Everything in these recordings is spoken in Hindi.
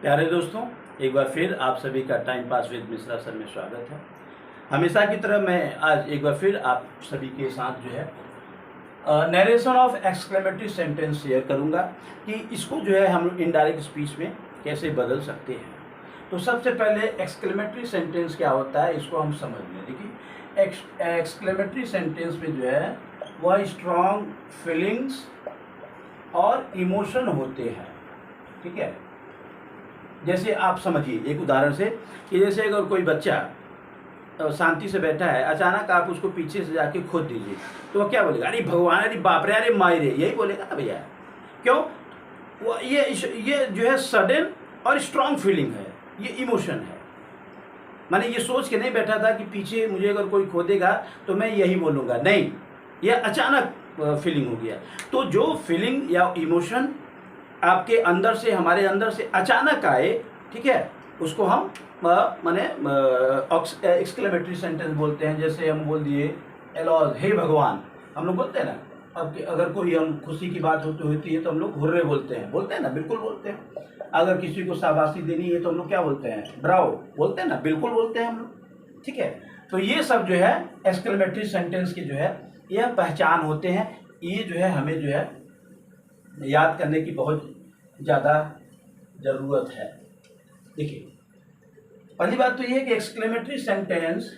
प्यारे दोस्तों, एक बार फिर आप सभी का time pass with Mishra sir में स्वागत है। हमेशा की तरह मैं आज एक बार फिर आप सभी के साथ जो है narration of exclamatory sentence share करूंगा कि इसको जो है हम इनडायरेक्ट स्पीच में कैसे बदल सकते हैं। तो सबसे पहले एक्सक्लेमेटरी सेंटेंस क्या होता है इसको हम समझ लें। देखिए, एक्सक्लेमेटरी सेंटेंस में जो है वह स्ट्रॉन्ग फीलिंग्स और इमोशन होते हैं। ठीक है, जैसे आप समझिए एक उदाहरण से कि जैसे अगर कोई बच्चा शांति से बैठा है, अचानक आप उसको पीछे से जाके खोद दीजिए तो वह क्या बोलेगा? अरे भगवान, अरे बाप रे, अरे माई रे, यही बोलेगा ना भैया। क्यों? वो ये जो है सडन और स्ट्रांग फीलिंग है, ये इमोशन है। माने ये सोच के नहीं बैठा था कि पीछे मुझे अगर कोई खोदेगा तो मैं यही बोलूँगा, नहीं, यह अचानक फीलिंग हो गया। तो जो फीलिंग या इमोशन आपके अंदर से, हमारे अंदर से अचानक आए, ठीक है, उसको हम माने एक्सक्लेमेटरी सेंटेंस बोलते हैं। जैसे हम बोल दिए एलॉज, हे भगवान, हम लोग बोलते हैं ना। अब अगर कोई हम खुशी की बात होती है तो हम लोग हुर्रे बोलते हैं ना, बिल्कुल बोलते हैं। अगर किसी को शाबाशी देनी है तो हम लोग क्या बोलते हैं? ब्रावो बोलते हैं ना, बिल्कुल बोलते हैं हम लोग। ठीक है, तो ये सब जो है एक्सक्लेमेटरी सेंटेंस के जो है यह पहचान होते हैं। ये जो है हमें जो है याद करने की बहुत ज़्यादा ज़रूरत है। देखिए, पहली बात तो ये है कि एक्सक्लेमेटरी सेंटेंस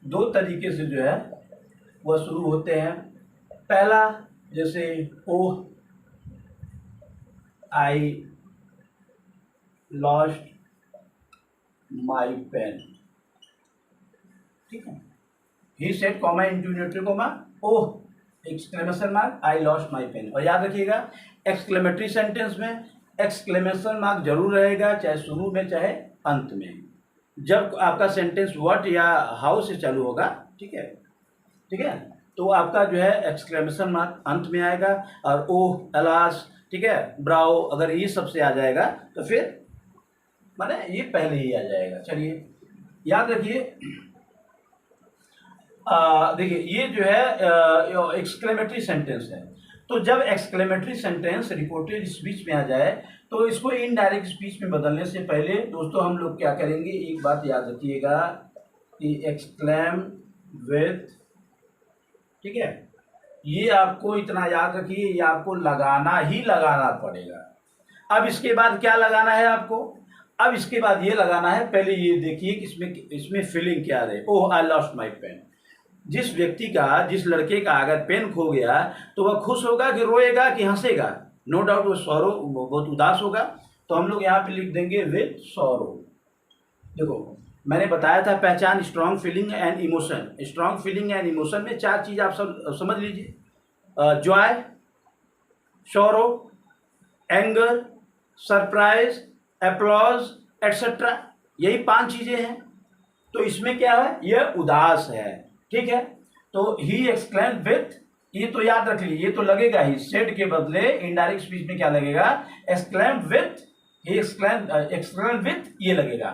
दो तरीके से जो है वह शुरू होते हैं। पहला, जैसे ओह आई लॉस्ट माई पेन, ठीक है, he said comma inverted comma oh exclamation mark I lost my pen. और याद रखिएगा, एक्सक्लेमेटरी सेंटेंस में एक्सक्लेमेशन मार्क जरूर रहेगा, चाहे शुरू में चाहे अंत में। जब आपका सेंटेंस व्हाट या हाउ से चालू होगा, ठीक है, तो आपका जो है एक्सक्लेमेशन मार्क अंत में आएगा। और ओह, अलास, ठीक है, ब्राओ, अगर ये सबसे आ जाएगा तो फिर माने ये पहले ही आ जाएगा। चलिए याद रखिए, देखिए ये जो है एक्सक्लेमेटरी सेंटेंस है। तो जब एक्सक्लेमेटरी सेंटेंस रिपोर्टेड स्पीच में आ जाए तो इसको इनडायरेक्ट स्पीच में बदलने से पहले दोस्तों हम लोग क्या करेंगे, एक बात याद रखिएगा कि एक्सक्लेम विथ, ठीक है, ये आपको इतना याद रखिए, ये आपको लगाना पड़ेगा। अब इसके बाद क्या लगाना है आपको? अब इसके बाद ये लगाना है, पहले ये देखिए कि इसमें फीलिंग क्या रहे। ओह आई लॉस्ट माई पेन। जिस व्यक्ति का, जिस लड़के का अगर पेन खो गया तो वह खुश होगा कि रोएगा कि हंसेगा? नो डाउट वो सॉरो, बहुत उदास होगा। तो हम लोग यहाँ पे लिख देंगे विद सॉरो। देखो, मैंने बताया था पहचान strong feeling and emotion. Strong feeling and emotion में चार चीज आप सब समझ लीजिए: Joy, sorrow, anger, surprise, applause, etcetera. यही 5 चीजें हैं। तो इसमें क्या है? यह उदास है, ठीक है। तो ही एक्सक्लेम विथ, ये तो याद रख लीजिए, ये तो लगेगा ही। सेड के बदले इनडायरेक्ट स्पीच में क्या लगेगा? Exclaim with, he exclaim with, ये लगेगा।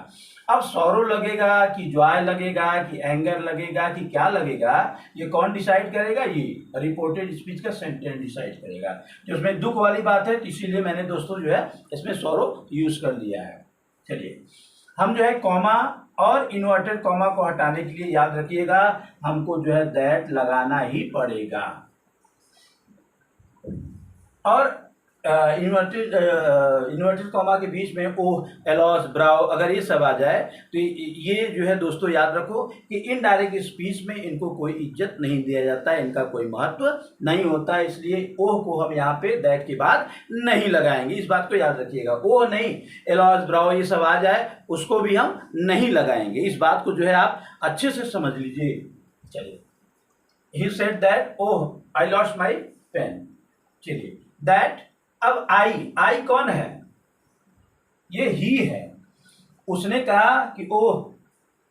अब सॉरो लगेगा कि जॉय लगेगा कि एंगर लगेगा कि क्या लगेगा, ये कौन डिसाइड करेगा? ये रिपोर्टेड स्पीच का सेंटेंस डिसाइड करेगा। तो उसमें दुख वाली बात है, तो इसीलिए मैंने दोस्तों जो है इसमें सॉरो यूज कर लिया है। चलिए, हम जो है कॉमा और इन्वर्टेड कॉमा को हटाने के लिए याद रखिएगा हमको जो है दैट लगाना ही पड़ेगा। और इन्वर्टेड कॉमा के बीच में ओह, एलॉस, ब्राउ, अगर ये सब आ जाए तो ये जो है दोस्तों याद रखो कि इनडायरेक्ट स्पीच में इनको कोई इज्जत नहीं दिया जाता है, इनका कोई महत्व नहीं होता है। इसलिए ओह को हम यहाँ पे दैट के बाद नहीं लगाएंगे, इस बात को याद रखिएगा। ओह नहीं, एलॉस, ब्राउ ये सब आ जाए उसको भी हम नहीं लगाएंगे। इस बात को जो है आप अच्छे से समझ लीजिए। चलिए, he said that oh I lost my pen. चलिए, दैट, अब आई कौन है? ये ही है। उसने कहा कि ओह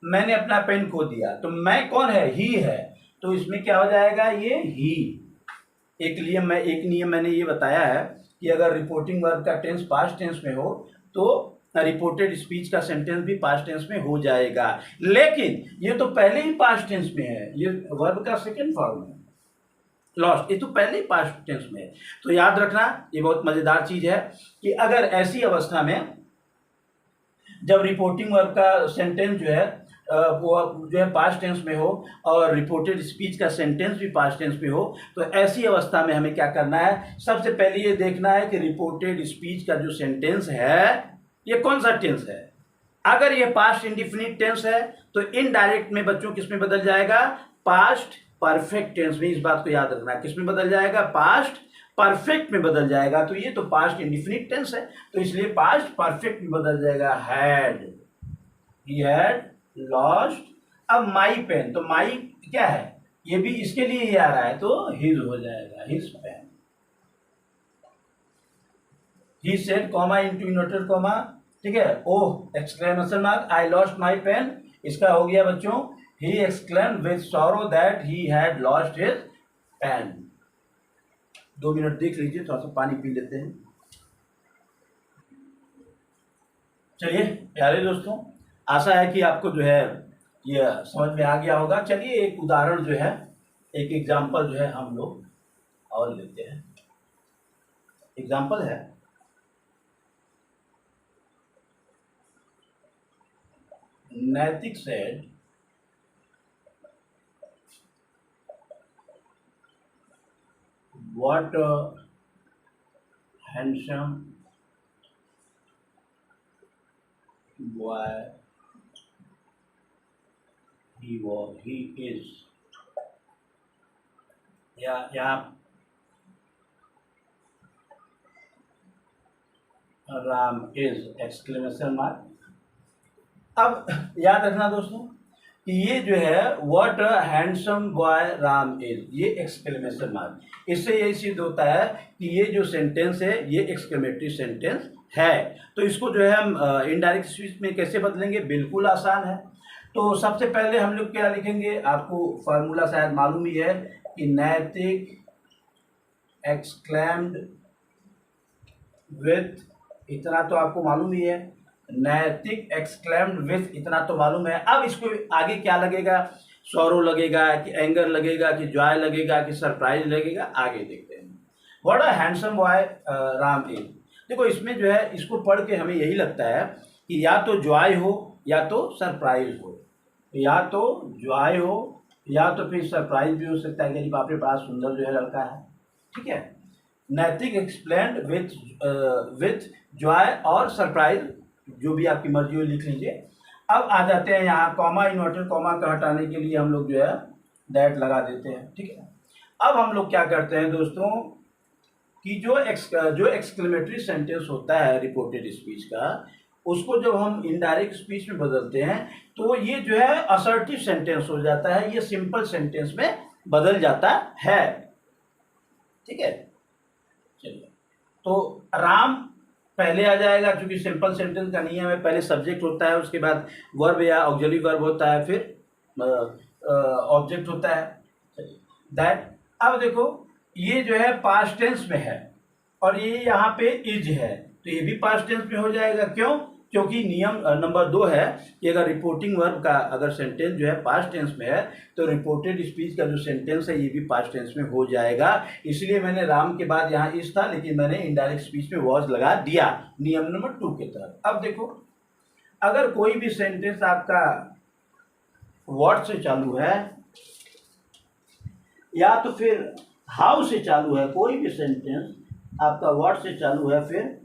मैंने अपना पेन खो दिया, तो मैं कौन है? ही है। तो इसमें क्या हो जाएगा? ये ही। एक नियम मैंने ये बताया है कि अगर रिपोर्टिंग वर्ब का टेंस पास्ट टेंस में हो तो रिपोर्टेड स्पीच का सेंटेंस भी पास्ट टेंस में हो जाएगा। लेकिन ये तो पहले ही पास्ट टेंस में है, ये वर्ब का सेकेंड फॉर्म है। लॉस्ट, ये तो पहले ही पास्ट टेंस में है। तो याद रखना, ये बहुत मजेदार चीज है कि अगर ऐसी अवस्था में जब रिपोर्टिंग वर्ब का सेंटेंस जो है वो जो है पास्ट टेंस में हो और रिपोर्टेड स्पीच का सेंटेंस भी पास्ट टेंस में हो, तो ऐसी अवस्था में हमें क्या करना है, सबसे पहले ये देखना है कि रिपोर्टेड स्पीच का जो सेंटेंस है ये कौन सा टेंस है। अगर ये पास्ट इंडिफिनिट टेंस है तो इनडायरेक्ट में बच्चों किस में बदल जाएगा, पास्ट परफेक्ट टेंस में। इस बात को याद रखना, किस में बदल जाएगा, पास्ट परफेक्ट में बदल जाएगा। तो ये तो पास्ट इंडिफिनिट टेंस है, तो इसलिए पास्ट परफेक्ट में बदल जाएगा, हैड, ही हैड लॉस्ट। अब माई पेन, तो माई क्या है, ये भी इसके लिए ही आ रहा है, तो हिज हो जाएगा, his pen. He said comma into inverted comma, ठीक है, oh exclamation mark, I lost my pen, इसका हो गया बच्चों, he exclaimed with sorrow that he had lost his pen. 2 minute देख लीजिए, थोड़ा सा पानी पी लेते हैं। चलिए प्यारे दोस्तों, आशा है कि आपको जो है ये समझ में आ गया होगा। चलिए एक उदाहरण जो है, एक एग्जाम्पल जो है हम लोग और लेते हैं। एग्जाम्पल है, नैतिक said what handsome boy he is, या राम इज एक्सक्लेमेशन मार्क। अब याद रखना दोस्तों कि ये जो है what handsome boy Ram is, ये एक्सक्लेमेशन मार्क, इससे ये सिद्ध होता है कि ये जो सेंटेंस है ये एक्सक्लेमेटरी सेंटेंस है। तो इसको जो है हम इनडायरेक्ट स्पीच में कैसे बदलेंगे, बिल्कुल आसान है। तो सबसे पहले हम लोग क्या लिखेंगे, आपको फार्मूला शायद मालूम ही है कि नैतिक एक्सक्लेम्ड विथ, इतना तो आपको मालूम ही है, नैतिक एक्सक्लेम्ड विथ, इतना तो मालूम है। अब इसको आगे क्या लगेगा, सॉरो लगेगा कि एंगर लगेगा कि जॉय लगेगा कि सरप्राइज लगेगा, आगे देखते हैं। What a handsome boy Ram is, देखो इसमें जो है इसको पढ़ के हमें यही लगता है कि या तो जॉय हो या तो सरप्राइज हो, या तो जॉय हो या तो फिर सरप्राइज भी हो सकता है कि बाप रे बड़ा सुंदर जो है लड़का है, ठीक है। नैतिक एक्सप्लेन्ड विथ जॉय और सरप्राइज, जो भी आपकी मर्जी हो लिख लीजिए। अब आ जाते हैं यहाँ कॉमा, इन्वर्टेड कॉमा का हटाने के लिए हम लोग जो है दैट लगा देते हैं, ठीक है। अब हम लोग क्या करते हैं दोस्तों कि जो एक्सक्लेमेटरी सेंटेंस होता है रिपोर्टेड स्पीच का, उसको जब हम इनडायरेक्ट स्पीच में बदलते हैं तो ये जो है असर्टिव सेंटेंस हो जाता है, ये सिंपल सेंटेंस में बदल जाता है, ठीक है। चलिए, तो राम पहले आ जाएगा क्योंकि सिंपल सेंटेंस का नियम है, पहले सब्जेक्ट होता है, उसके बाद वर्ब या ऑक्सिलरी वर्ब होता है, फिर ऑब्जेक्ट होता है। चलिए दैट, अब देखो ये जो है पास्ट टेंस में है और ये यहाँ पे इज है, तो ये भी पास्ट टेंस में हो जाएगा। क्यों, क्योंकि नियम नंबर 2 है कि अगर रिपोर्टिंग वर्ब का अगर सेंटेंस जो है पास्ट टेंस में है तो रिपोर्टेड स्पीच का जो सेंटेंस है ये भी पास्ट टेंस में हो जाएगा। इसलिए मैंने राम के बाद यहाँ इज था, लेकिन मैंने इनडायरेक्ट स्पीच में वॉज लगा दिया नियम नंबर 2 के तहत। अब देखो अगर कोई भी सेंटेंस आपका व्हाट से चालू है या तो फिर हाउ से चालू है, कोई भी सेंटेंस आपका व्हाट से चालू है फिर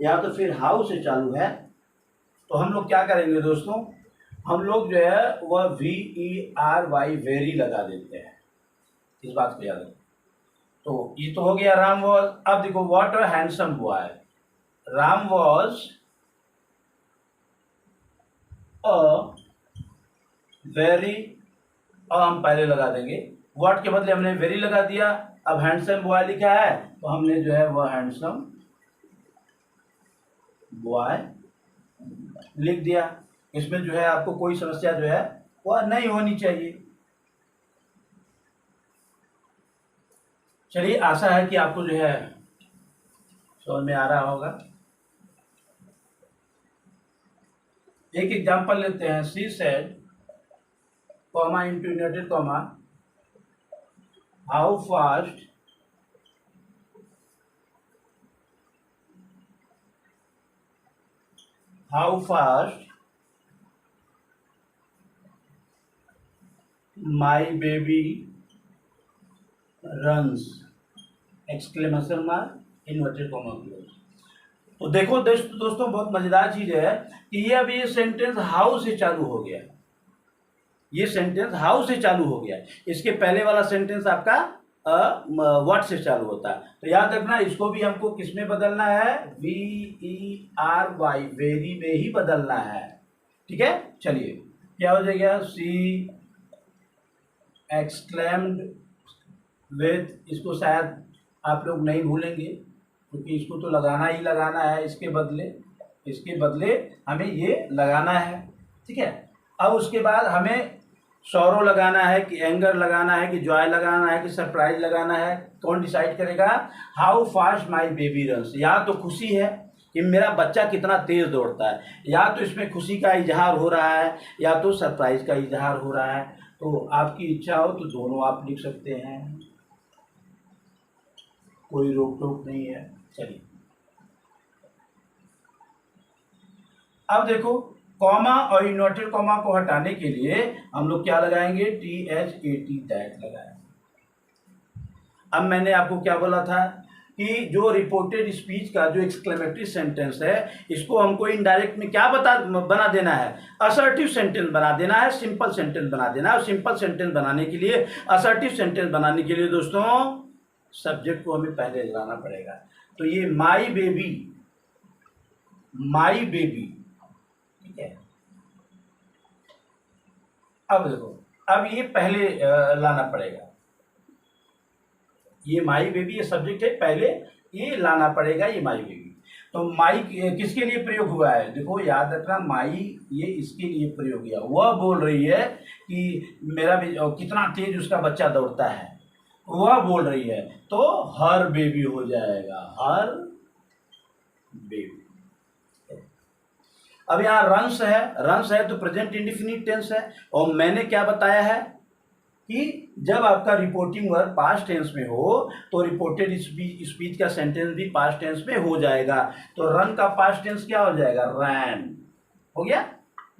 या तो फिर हाउ से चालू है, तो हम लोग क्या करेंगे दोस्तों, हम लोग जो है वह VERY वेरी लगा देते हैं, इस बात को याद रखें। तो ये तो हो गया राम वॉज। अब देखो what a handsome boy, Ram was a very, हम पहले लगा देंगे, व्हाट के बदले हमने वेरी लगा दिया। अब हैंडसम बॉय लिखा है तो हमने जो है वह हैंडसम बॉय लिख दिया। इसमें जो है आपको कोई समस्या जो है वह नहीं होनी चाहिए। चलिए आशा है कि आपको जो है समझ में आ रहा होगा। एक एग्जांपल लेते हैं, she said comma into inverted comma how fast how fast my baby runs, exclamation mark, inverted comma close. तो देखो दोस्तों बहुत मजेदार चीज है कि ये अभी ये सेंटेंस हाउ से चालू हो गया, ये सेंटेंस हाउ से चालू हो गया। इसके पहले वाला सेंटेंस आपका व्हाट से चालू होता है। तो याद रखना इसको भी हमको किस में बदलना है, VERY, वेरी में ही बदलना है। ठीक है, चलिए क्या हो जाएगा, सी एक्सक्लेम्ड विथ, इसको शायद आप लोग नहीं भूलेंगे क्योंकि इसको तो लगाना ही लगाना है, इसके बदले हमें ये लगाना है। ठीक है, अब उसके बाद हमें सौरो लगाना है कि एंगर लगाना है कि जॉय लगाना है कि सरप्राइज लगाना है, कौन डिसाइड करेगा। How fast my baby runs, या तो खुशी है कि मेरा बच्चा कितना तेज दौड़ता है, या तो इसमें खुशी का इजहार हो रहा है, या तो सरप्राइज का इजहार हो रहा है। तो आपकी इच्छा हो तो दोनों आप लिख सकते हैं, कोई रोक टोक नहीं है। चलिए अब देखो, कॉमा और इन्वर्टेड कॉमा को हटाने के लिए हम लोग क्या लगाएंगे, THAT, दैट लगाएंगे। अब मैंने आपको क्या बोला था कि जो रिपोर्टेड स्पीच का जो एक्सक्लेमेटरी सेंटेंस है, इसको हमको इनडायरेक्ट में क्या बना देना है, असर्टिव सेंटेंस बना देना है, सिंपल सेंटेंस बना देना है। और सिंपल सेंटेंस बनाने के लिए, असर्टिव सेंटेंस बनाने के लिए दोस्तों सब्जेक्ट को हमें पहले लगाना पड़ेगा। तो ये माई बेबी, ठीक है। अब देखो, अब ये पहले लाना पड़ेगा, ये माई बेबी ये सब्जेक्ट है, पहले ये लाना पड़ेगा, ये माई बेबी। तो माई किसके लिए प्रयोग हुआ है, देखो याद रखना, माई ये इसके लिए प्रयोग किया। वह बोल रही है कि मेरा कितना तेज उसका बच्चा दौड़ता है, वह बोल रही है, तो हर बेबी हो जाएगा, हर बेबी। अब यहाँ रन्स है तो प्रेजेंट इंडेफिनिट टेंस है। और मैंने क्या बताया है कि जब आपका रिपोर्टिंग वर्ब पास्ट टेंस में हो तो रिपोर्टेड स्पीच का सेंटेंस भी पास्ट टेंस में हो जाएगा। तो रन का पास्ट टेंस क्या हो जाएगा, रैन हो गया।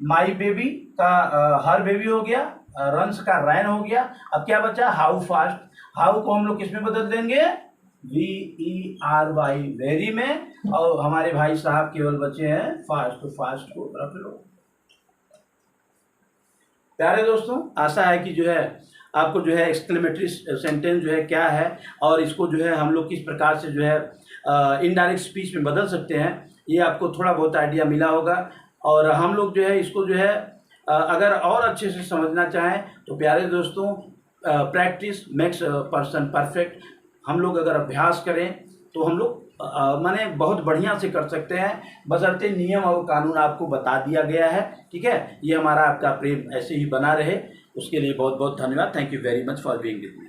माई बेबी का हर बेबी हो गया, रन्स का रैन हो गया। अब क्या बचा, हाउ फास्ट। हाउ को हम लोग किस में बदल देंगे, VERY, वेरी में। और हमारे भाई साहब केवल बचे हैं फास्ट, तो फास्ट को रख लो। प्यारे दोस्तों, आशा है कि जो है आपको जो है एक्सक्लेमेटरी सेंटेंस जो है क्या है और इसको जो है हम लोग किस प्रकार से जो है इनडायरेक्ट स्पीच में बदल सकते हैं, ये आपको थोड़ा बहुत आइडिया मिला होगा। और हम लोग जो है इसको जो है अगर और अच्छे से समझना चाहें तो प्यारे दोस्तों, प्रैक्टिस मेक्स पर्सन परफेक्ट। हम लोग अगर अभ्यास करें तो हम लोग माने बहुत बढ़िया से कर सकते हैं, बशर्ते नियम और कानून आपको बता दिया गया है। ठीक है, ये हमारा आपका प्रेम ऐसे ही बना रहे, उसके लिए बहुत बहुत धन्यवाद। Thank you very much for being with me.